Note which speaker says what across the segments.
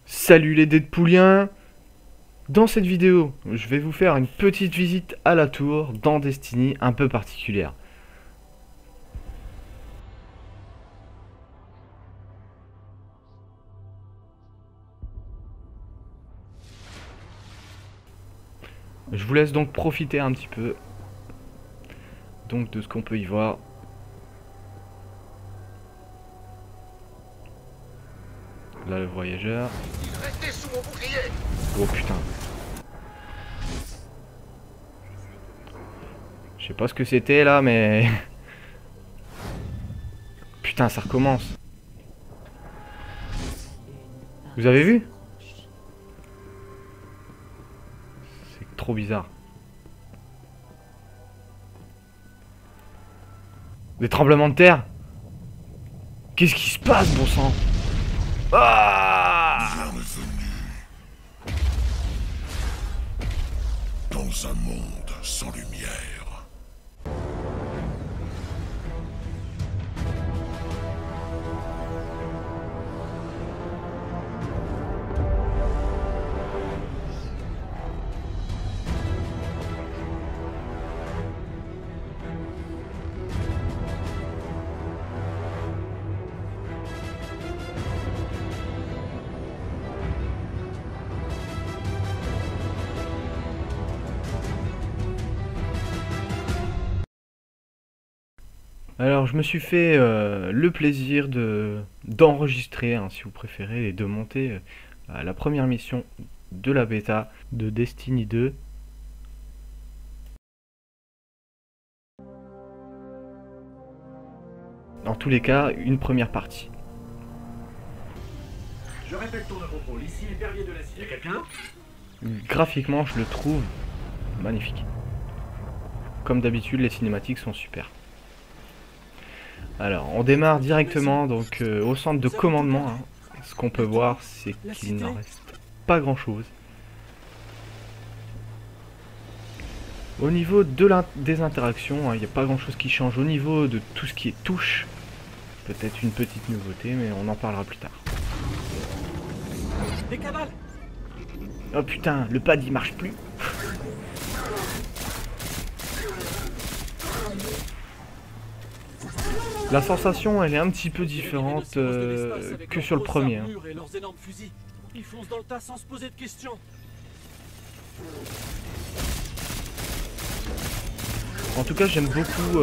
Speaker 1: Salut les Deadpooliens! Dans cette vidéo, je vais vous faire une petite visite à la tour dans Destiny un peu particulière. Je vous laisse donc profiter un petit peu donc de ce qu'on peut y voir. Là le voyageur. Oh putain. Je sais pas ce que c'était là mais... Putain ça recommence. Vous avez vu? C'est trop bizarre. Des tremblements de terre? Qu'est-ce qui se passe, bon sang? Ah!
Speaker 2: Bienvenue dans un monde sans lumière.
Speaker 1: Alors je me suis fait le plaisir d'enregistrer, hein, si vous préférez, et de monter la première mission de la bêta de Destiny 2. Dans tous les cas, une première partie.
Speaker 3: Je répète ton contrôle, ici les perriers de la cité. Y'a quelqu'un?
Speaker 1: Graphiquement, je le trouve magnifique. Comme d'habitude, les cinématiques sont super. Alors, on démarre directement donc au centre de commandement. Hein. Ce qu'on peut voir, c'est qu'il n'en reste pas grand-chose. Au niveau des interactions, il n'y a pas grand-chose qui change. Au niveau de tout ce qui est touche, peut-être une petite nouveauté, mais on en parlera plus tard.
Speaker 3: Des cavales.
Speaker 1: Oh putain, le pad il marche plus. La sensation elle est un petit peu différente que sur le premier. Hein.
Speaker 3: Ils foncent dans le tas sans se poser de questions.
Speaker 1: En tout cas j'aime beaucoup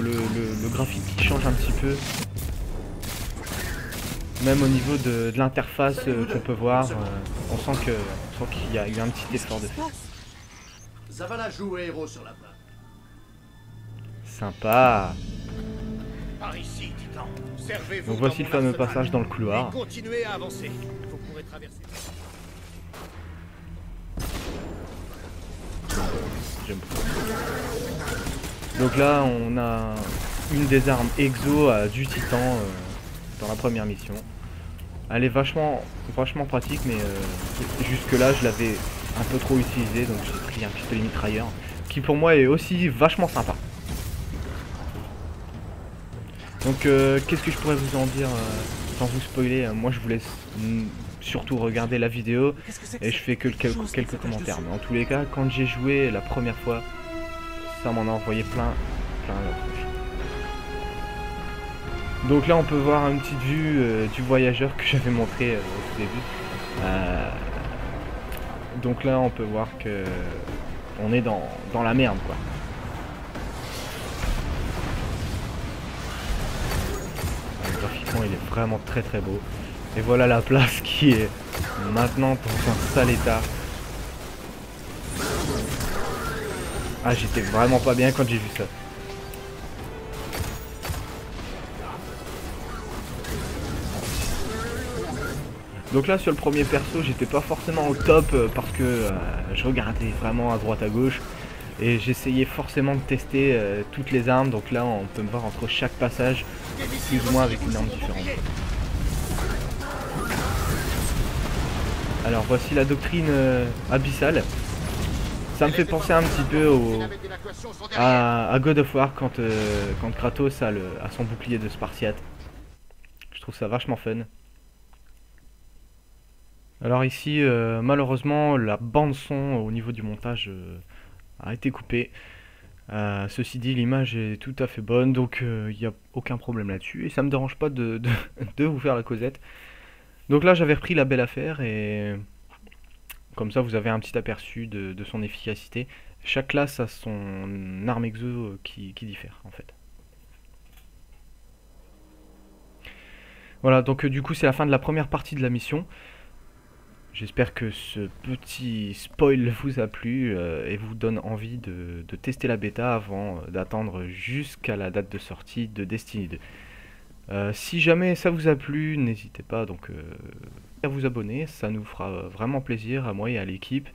Speaker 1: le graphique qui change un petit peu. Même au niveau de l'interface qu'on peut voir, on sent qu'il y a eu un petit effort de fait.
Speaker 4: Zavala joue héros sur la map.
Speaker 1: Sympa.
Speaker 4: Par ici, Titan. Servez-vous.
Speaker 1: Donc voici le fameux passage dans le couloir.
Speaker 4: Continuez à avancer. Vous pourrez traverser.
Speaker 1: J'aime beaucoup. Donc là, on a une des armes exo du Titan dans la première mission. Elle est vachement pratique, mais jusque là, je l'avais un peu trop utilisée, donc j'ai pris un pistolet mitrailleur qui pour moi est aussi vachement sympa. Donc qu'est-ce que je pourrais vous en dire sans vous spoiler? Moi je vous laisse surtout regarder la vidéo et je fais que quelques commentaires. Mais en tous les cas, quand j'ai joué la première fois, ça m'en a envoyé plein la tronche. Donc là on peut voir une petite vue du voyageur que j'avais montré au tout début. Donc là on peut voir que on est dans la merde quoi. Graphiquement il est vraiment très beau. Et voilà la place qui est maintenant dans un sale état. Ah j'étais vraiment pas bien quand j'ai vu ça. Donc là sur le premier perso j'étais pas forcément au top parce que je regardais vraiment à droite à gauche Et j'essayais forcément de tester toutes les armes, donc là on peut me voir entre chaque passage, plus ou moins avec une arme différente. Alors voici la doctrine abyssale. Ça me fait penser un petit peu à God of War quand Kratos a son bouclier de Spartiate. Je trouve ça vachement fun. Alors ici, malheureusement, la bande son au niveau du montage a été coupée. Ceci dit, l'image est tout à fait bonne, donc il n'y a aucun problème là-dessus. Et ça me dérange pas de vous faire la causette. Donc là, j'avais repris la belle affaire et comme ça, vous avez un petit aperçu de son efficacité. Chaque classe a son arme exo qui diffère en fait. Voilà, donc du coup, c'est la fin de la première partie de la mission. J'espère que ce petit spoil vous a plu et vous donne envie de tester la bêta avant d'attendre jusqu'à la date de sortie de Destiny 2. Si jamais ça vous a plu, n'hésitez pas donc à vous abonner, ça nous fera vraiment plaisir à moi et à l'équipe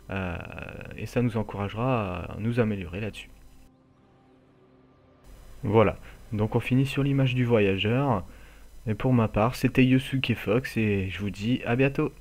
Speaker 1: et ça nous encouragera à nous améliorer là-dessus. Voilà, donc on finit sur l'image du voyageur et pour ma part c'était Yosuke Fox et je vous dis à bientôt.